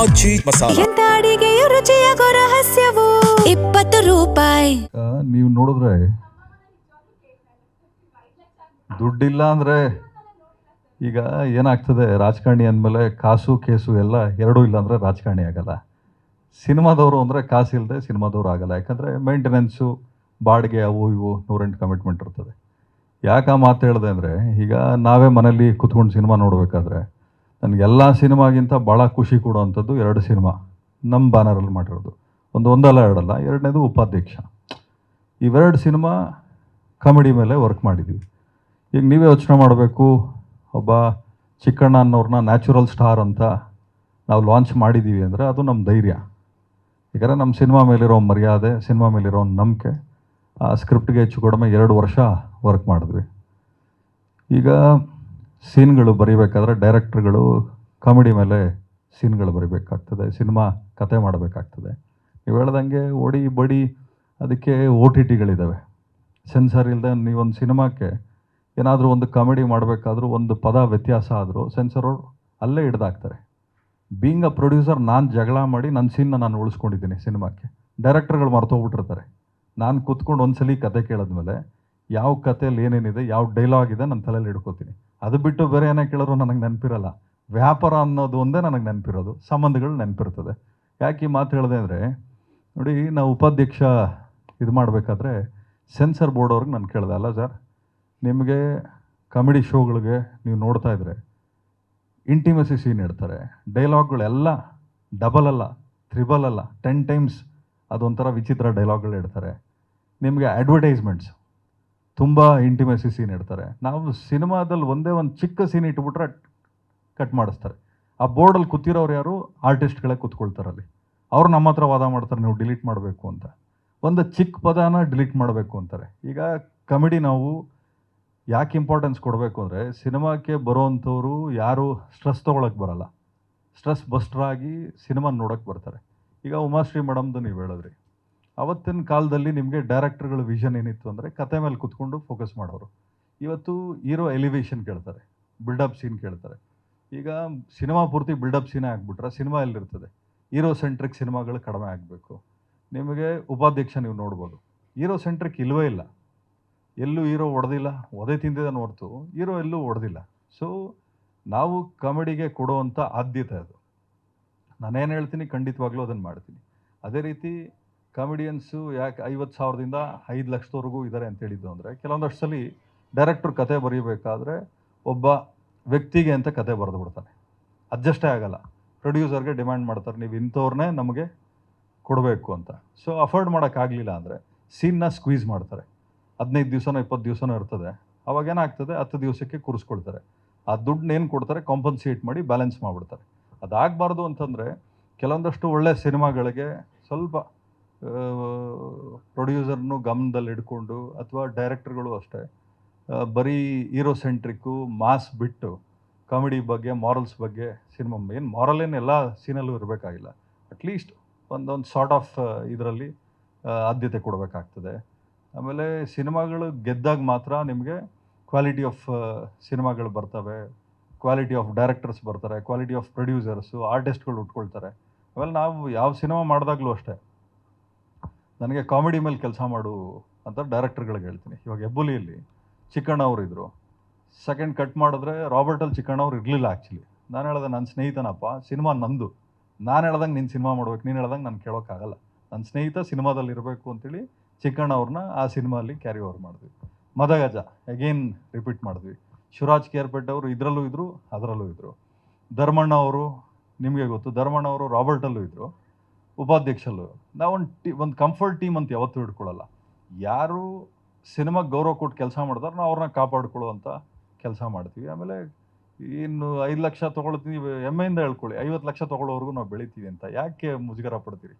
ಆಚಿ ಮಸಾಲ. ಎಂತ ಅಡಿಗೆಯ ರುಚಿಯಾಗೋ ರಹಸ್ಯವು 20 ರೂಪಾಯಿ. ನೀವು ನೋಡಿದ್ರೆ ದುಡ್ಡಿಲ್ಲ ಅಂದರೆ ಈಗ ಏನಾಗ್ತದೆ, ರಾಜಕಾರಣಿ ಅಂದಮೇಲೆ ಕಾಸು ಕೇಸು ಎಲ್ಲ ಎರಡೂ ಇಲ್ಲ ಅಂದರೆ ರಾಜಕಾರಣಿ ಆಗಲ್ಲ. ಸಿನಿಮಾದವರು ಅಂದರೆ ಕಾಸು ಇಲ್ಲದೆ ಸಿನಿಮಾದವರು ಆಗಲ್ಲ. ಯಾಕಂದರೆ ಮೇಂಟೆನೆನ್ಸು, ಬಾಡಿಗೆ, ಅವು ಇವು 108 ಕಮಿಟ್ಮೆಂಟ್ ಇರ್ತದೆ. ಯಾಕೆ ಆ ಮಾತು ಹೇಳಿದೆ ಅಂದರೆ, ಈಗ ನಾವೇ ಮನೇಲಿ ಕೂತ್ಕೊಂಡು ಸಿನಿಮಾ ನೋಡಬೇಕಾದ್ರೆ ನನಗೆಲ್ಲ ಸಿನಿಮಾಗಿಂತ ಭಾಳ ಖುಷಿ ಕೊಡುವಂಥದ್ದು 2 ಸಿನಿಮಾ ನಮ್ಮ ಬ್ಯಾನರಲ್ಲಿ ಮಾಡಿರೋದು. ಒಂದಲ್ಲ ಎರಡಲ್ಲ, ಎರಡನೇದು ಉಪಾಧ್ಯಕ್ಷ. ಇವೆರಡು ಸಿನಿಮಾ ಕಾಮಿಡಿ ಮೇಲೆ ವರ್ಕ್ ಮಾಡಿದ್ದೀವಿ. ಈಗ ನೀವೇ ಯೋಚನೆ ಮಾಡಬೇಕು, ಒಬ್ಬ ಚಿಕ್ಕಣ್ಣ ಅನ್ನೋರನ್ನ ನ್ಯಾಚುರಲ್ ಸ್ಟಾರ್ ಅಂತ ನಾವು ಲಾಂಚ್ ಮಾಡಿದ್ದೀವಿ ಅಂದರೆ ಅದು ನಮ್ಮ ಧೈರ್ಯ. ಯಾಕಂದರೆ ನಮ್ಮ ಸಿನಿಮಾ ಮೇಲಿರೋ ಮರ್ಯಾದೆ, ಸಿನಿಮಾ ಮೇಲಿರೋ ನಂಬಿಕೆ, ಆ ಸ್ಕ್ರಿಪ್ಟ್ಗೆ ಹೆಚ್ಚು ಕಡಿಮೆ 2 ವರ್ಷ ವರ್ಕ್ ಮಾಡಿದ್ವಿ. ಈಗ ಸೀನ್ಗಳು ಬರೀಬೇಕಾದ್ರೆ ಡೈರೆಕ್ಟ್ರುಗಳು ಕಾಮಿಡಿ ಮೇಲೆ ಸೀನ್ಗಳು ಬರೀಬೇಕಾಗ್ತದೆ, ಸಿನಿಮಾ ಕತೆ ಮಾಡಬೇಕಾಗ್ತದೆ. ನೀವು ಹೇಳ್ದಂಗೆ ಒಡಿ ಬಡಿ ಅದಕ್ಕೆ OTTಗಳಿದ್ದಾವೆ. ಸೆನ್ಸರ್ ಇಲ್ಲದೆ ನೀವೊಂದು ಸಿನಿಮಾಕ್ಕೆ ಏನಾದರೂ ಒಂದು ಕಾಮಿಡಿ ಮಾಡಬೇಕಾದ್ರೂ ಒಂದು ಪದ ವ್ಯತ್ಯಾಸ ಆದರೂ ಸೆನ್ಸರವ್ರು ಅಲ್ಲೇ ಹಿಡ್ದಾಕ್ತಾರೆ. ಬೀಂಗ್ ಅ ಪ್ರೊಡ್ಯೂಸರ್ ನಾನು ಜಗಳ ಮಾಡಿ ನನ್ನ ಸೀನ್ನ ನಾನು ಉಳಿಸ್ಕೊಂಡಿದ್ದೀನಿ ಸಿನಿಮಾಕ್ಕೆ. ಡೈರೆಕ್ಟರ್ಗಳು ಮರ್ತೋಗ್ಬಿಟ್ಟಿರ್ತಾರೆ. ನಾನು ಕೂತ್ಕೊಂಡು ಒಂದ್ಸಲಿ ಕತೆ ಕೇಳಿದ್ಮೇಲೆ ಯಾವ ಕಥೆಯಲ್ಲಿ ಏನೇನಿದೆ, ಯಾವ ಡೈಲಾಗ್ ಇದೆ ನನ್ನ ತಲೆಯಲ್ಲಿ ಹಿಡ್ಕೋತೀನಿ. ಅದು ಬಿಟ್ಟು ಬೇರೆ ಏನೇ ಕೇಳಿದ್ರು ನನಗೆ ನೆನಪಿರಲ್ಲ. ವ್ಯಾಪಾರ ಅನ್ನೋದು ಒಂದೇ ನನಗೆ ನೆನಪಿರೋದು, ಸಂಬಂಧಗಳು ನೆನಪಿರ್ತದೆ. ಯಾಕೆ ಈ ಮಾತು ಹೇಳಿದೆ ಅಂದರೆ, ನೋಡಿ, ನಾವು ಉಪಾಧ್ಯಕ್ಷ ಇದು ಮಾಡಬೇಕಾದ್ರೆ ಸೆನ್ಸರ್ ಬೋರ್ಡ್ ಅವ್ರಿಗೆ ನಾನು ಕೇಳಿದೆ, ಅಲ್ಲ ಸರ್, ನಿಮಗೆ ಕಾಮಿಡಿ ಶೋಗಳಿಗೆ ನೀವು ನೋಡ್ತಾ ಇದ್ರೆ ಇಂಟಿಮೆಸಿ ಸೀನ್ ಇಡ್ತಾರೆ, ಡೈಲಾಗ್ಗಳೆಲ್ಲ ಡಬಲ್ ಅಲ್ಲ, ತ್ರಿಬಲ್ ಅಲ್ಲ, 10 ಟೈಮ್ಸ್ ಅದೊಂಥರ ವಿಚಿತ್ರ ಡೈಲಾಗ್ಗಳು ಇಡ್ತಾರೆ. ನಿಮಗೆ ಅಡ್ವರ್ಟೈಸ್ಮೆಂಟ್ಸ್ ತುಂಬ ಇಂಟಿಮೆಸಿ ಸೀನ್ ಇಡ್ತಾರೆ. ನಾವು ಸಿನಿಮಾದಲ್ಲಿ ಒಂದೇ ಒಂದು ಚಿಕ್ಕ ಸೀನ್ ಇಟ್ಬಿಟ್ರೆ ಕಟ್ ಮಾಡಿಸ್ತಾರೆ. ಆ ಬೋರ್ಡಲ್ಲಿ ಕೂತಿರೋರು ಯಾರು? ಆರ್ಟಿಸ್ಟ್ಗಳೇ ಕೂತ್ಕೊಳ್ತಾರೆ ಅಲ್ಲಿ. ಅವ್ರು ನಮ್ಮ ಹತ್ರ ವಾದ ಮಾಡ್ತಾರೆ, ನೀವು ಡಿಲೀಟ್ ಮಾಡಬೇಕು ಅಂತ. ಒಂದು ಚಿಕ್ಕ ಪದನ ಡಿಲೀಟ್ ಮಾಡಬೇಕು ಅಂತಾರೆ. ಈಗ ಕಾಮಿಡಿ ನಾವು ಯಾಕೆ ಇಂಪಾರ್ಟೆನ್ಸ್ ಕೊಡಬೇಕು ಅಂದರೆ, ಸಿನಿಮಾಕ್ಕೆ ಬರೋವಂಥವ್ರು ಯಾರು ಸ್ಟ್ರೆಸ್ ತೊಗೊಳಕ್ಕೆ ಬರಲ್ಲ, ಸ್ಟ್ರೆಸ್ ಬಸ್ಟ್ರಾಗಿ ಸಿನಿಮಾ ನೋಡೋಕ್ಕೆ ಬರ್ತಾರೆ. ಈಗ ಉಮಾಶ್ರೀ ಮೇಡಮ್ದು ನೀವು ಹೇಳಿದ್ರಿ, ಅವತ್ತಿನ ಕಾಲದಲ್ಲಿ ನಿಮಗೆ ಡೈರೆಕ್ಟರ್ಗಳ ವಿಷನ್ ಏನಿತ್ತು ಅಂದರೆ ಕತೆ ಮೇಲೆ ಕೂತ್ಕೊಂಡು ಫೋಕಸ್ ಮಾಡೋರು. ಇವತ್ತು ಹೀರೋ ಎಲಿವೇಶನ್ ಕೇಳ್ತಾರೆ, ಬಿಲ್ಡಪ್ ಸೀನ್ ಕೇಳ್ತಾರೆ. ಈಗ ಸಿನಿಮಾ ಪೂರ್ತಿ ಬಿಲ್ಡಪ್ ಸೀನೇ ಆಗಿಬಿಟ್ರೆ ಸಿನಿಮಾ ಎಲ್ಲಿರ್ತದೆ? ಹೀರೋ ಸೆಂಟ್ರಿಕ್ ಸಿನಿಮಾಗಳು ಕಡಿಮೆ ಆಗಬೇಕು. ನಿಮಗೆ ಉಪಾಧ್ಯಕ್ಷ ನೀವು ನೋಡ್ಬೋದು, ಹೀರೋ ಸೆಂಟ್ರಿಕ್ ಇಲ್ಲವೇ ಇಲ್ಲ. ಎಲ್ಲೂ ಹೀರೋ ಹೊಡೆದಿಲ್ಲ, ಒದೆ ತಿಂದಿದ್ದಾನೆ ಹೊರತು ಹೀರೋ ಎಲ್ಲೂ ಹೊಡೆದಿಲ್ಲ. ಸೊ ನಾವು ಕಾಮಿಡಿಗೆ ಕೊಡುವಂಥ ಆದ್ಯತೆ ಅದು. ನಾನೇನು ಹೇಳ್ತೀನಿ ಖಂಡಿತವಾಗ್ಲೂ ಅದನ್ನು ಮಾಡ್ತೀನಿ. ಅದೇ ರೀತಿ ಕಾಮಿಡಿಯನ್ಸು ಯಾಕೆ 50,000ದಿಂದ 5 ಲಕ್ಷದವರೆಗೂ ಇದ್ದಾರೆ ಅಂತ ಹೇಳಿದ್ದು ಅಂದರೆ, ಕೆಲವೊಂದಷ್ಟು ಸಲ ಡೈರೆಕ್ಟ್ರು ಕತೆ ಬರೀಬೇಕಾದ್ರೆ ಒಬ್ಬ ವ್ಯಕ್ತಿಗೆ ಅಂತ ಕತೆ ಬರೆದು ಬಿಡ್ತಾನೆ, ಅಡ್ಜಸ್ಟೇ ಆಗಲ್ಲ. ಪ್ರೊಡ್ಯೂಸರ್ಗೆ ಡಿಮ್ಯಾಂಡ್ ಮಾಡ್ತಾರೆ, ನೀವು ಇಂಥವ್ರನ್ನೇ ನಮಗೆ ಕೊಡಬೇಕು ಅಂತ. ಸೊ ಅಫೋರ್ಡ್ ಮಾಡೋಕ್ಕಾಗಲಿಲ್ಲ ಅಂದರೆ ಸೀನ್ನ ಸ್ಕ್ವೀಸ್ ಮಾಡ್ತಾರೆ. 15 ದಿವಸನೋ 20 ದಿವಸನೋ ಇರ್ತದೆ. ಅವಾಗೇನಾಗ್ತದೆ, 10 ದಿವಸಕ್ಕೆ ಕೂರಿಸ್ಕೊಳ್ತಾರೆ. ಆ ದುಡ್ಡನ್ನ ಏನು ಕೊಡ್ತಾರೆ ಕಾಂಪನ್ಸೇಟ್ ಮಾಡಿ ಬ್ಯಾಲೆನ್ಸ್ ಮಾಡಿಬಿಡ್ತಾರೆ. ಅದಾಗಬಾರ್ದು ಅಂತಂದರೆ ಕೆಲವೊಂದಷ್ಟು ಒಳ್ಳೆಯ ಸಿನಿಮಾಗಳಿಗೆ ಸ್ವಲ್ಪ ಪ್ರೊಡ್ಯೂಸರ್ನು ಗಮನದಲ್ಲಿ ಇಟ್ಕೊಂಡು, ಅಥವಾ ಡೈರೆಕ್ಟರ್ಗಳು ಅಷ್ಟೇ, ಬರೀ ಹೀರೋ ಸೆಂಟ್ರಿಕ್ಕು ಮಾಸ್ ಬಿಟ್ಟು ಕಾಮಿಡಿ ಬಗ್ಗೆ, ಮಾರಲ್ಸ್ ಬಗ್ಗೆ ಸಿನಿಮಾ, ಏನು ಮಾರಲ್ ಏನು ಎಲ್ಲ ಸೀನಲ್ಲೂ ಇರಬೇಕಾಗಿಲ್ಲ, ಅಟ್ಲೀಸ್ಟ್ ಒಂದೊಂದು ಸಾರ್ಟ್ ಆಫ್ ಇದರಲ್ಲಿ ಆದ್ಯತೆ ಕೊಡಬೇಕಾಗ್ತದೆ. ಆಮೇಲೆ ಸಿನಿಮಾಗಳು ಗೆದ್ದಾಗ ಮಾತ್ರ ನಿಮಗೆ ಕ್ವಾಲಿಟಿ ಆಫ್ ಸಿನಿಮಾಗಳು ಬರ್ತವೆ, ಕ್ವಾಲಿಟಿ ಆಫ್ ಡೈರೆಕ್ಟರ್ಸ್ ಬರ್ತಾರೆ, ಕ್ವಾಲಿಟಿ ಆಫ್ ಪ್ರೊಡ್ಯೂಸರ್ಸು, ಆರ್ಟಿಸ್ಟ್ಗಳು ಉಟ್ಕೊಳ್ತಾರೆ. ಆಮೇಲೆ ನಾವು ಯಾವ ಸಿನಿಮಾ ಮಾಡಿದಾಗಲೂ ಅಷ್ಟೇ, ನನಗೆ ಕಾಮಿಡಿ ಮೇಲೆ ಕೆಲಸ ಮಾಡು ಅಂತ ಡೈರೆಕ್ಟರ್ಗಳಿಗೆ ಹೇಳ್ತೀನಿ. ಇವಾಗ ಹೆಬ್ಬುಲಿಯಲ್ಲಿ ಚಿಕ್ಕಣ್ಣ ಅವರು ಇದ್ದರು, ಸೆಕೆಂಡ್ ಕಟ್ ಮಾಡಿದ್ರೆ ರಾಬರ್ಟಲ್ಲಿ ಚಿಕ್ಕಣ್ಣ ಅವ್ರು ಇರಲಿಲ್ಲ. ಆ್ಯಕ್ಚುಲಿ ನಾನು ಹೇಳ್ದೆ, ನನ್ನ ಸ್ನೇಹಿತನಪ್ಪ, ಸಿನಿಮಾ ನಂದು, ನಾನು ಹೇಳ್ದಂಗೆ ನೀನು ಸಿನಿಮಾ ಮಾಡ್ಬೇಕು, ನೀನು ಹೇಳ್ದಂಗೆ ನಾನು ಕೇಳೋಕ್ಕಾಗಲ್ಲ, ನನ್ನ ಸ್ನೇಹಿತ ಸಿನಿಮಾದಲ್ಲಿ ಇರಬೇಕು ಅಂತೇಳಿ ಚಿಕ್ಕಣ್ಣ ಅವ್ರನ್ನ ಆ ಸಿನಿಮಾಲಿ ಕ್ಯಾರಿ ಓವರ್ ಮಾಡಿದ್ವಿ. ಮದಗಜ ಅಗೇನ್ ರಿಪೀಟ್ ಮಾಡಿದ್ವಿ. ಶಿವರಾಜ್ ಕೇರ್ಪೇಟೆ ಅವರು ಇದರಲ್ಲೂ ಇದ್ದರು, ಅದರಲ್ಲೂ ಇದ್ದರು. ಧರ್ಮಣ್ಣ ಅವರು ನಿಮಗೆ ಗೊತ್ತು, ಧರ್ಮಣ್ಣ ಅವರು ರಾಬರ್ಟಲ್ಲೂ ಇದ್ದರು, ಉಪಾಧ್ಯಕ್ಷಲ್ಲೂ. ನಾವು ಒಂದು ಕಂಫರ್ಟ್ ಟೀಮ್ ಅಂತ ಯಾವತ್ತೂ ಇಟ್ಕೊಳ್ಳಲ್ಲ. ಯಾರು ಸಿನಿಮಾಗೆ ಗೌರವ ಕೊಟ್ಟು ಕೆಲಸ ಮಾಡ್ತಾರೆ ನಾವು ಅವ್ರನ್ನ ಕಾಪಾಡ್ಕೊಳ್ಳುವಂಥ ಕೆಲಸ ಮಾಡ್ತೀವಿ. ಆಮೇಲೆ ಇನ್ನು 5 ಲಕ್ಷ ತೊಗೊಳ್ತೀವಿ, ಹೆಮ್ಮೆಯಿಂದ ಹೇಳ್ಕೊಳ್ಳಿ, 50 ಲಕ್ಷ ತೊಗೊಳ್ಳೋವರೆಗೂ ನಾವು ಬೆಳಿತೀವಿ ಅಂತ ಯಾಕೆ ಮುಜುಗರ ಪಡ್ತೀರಿ?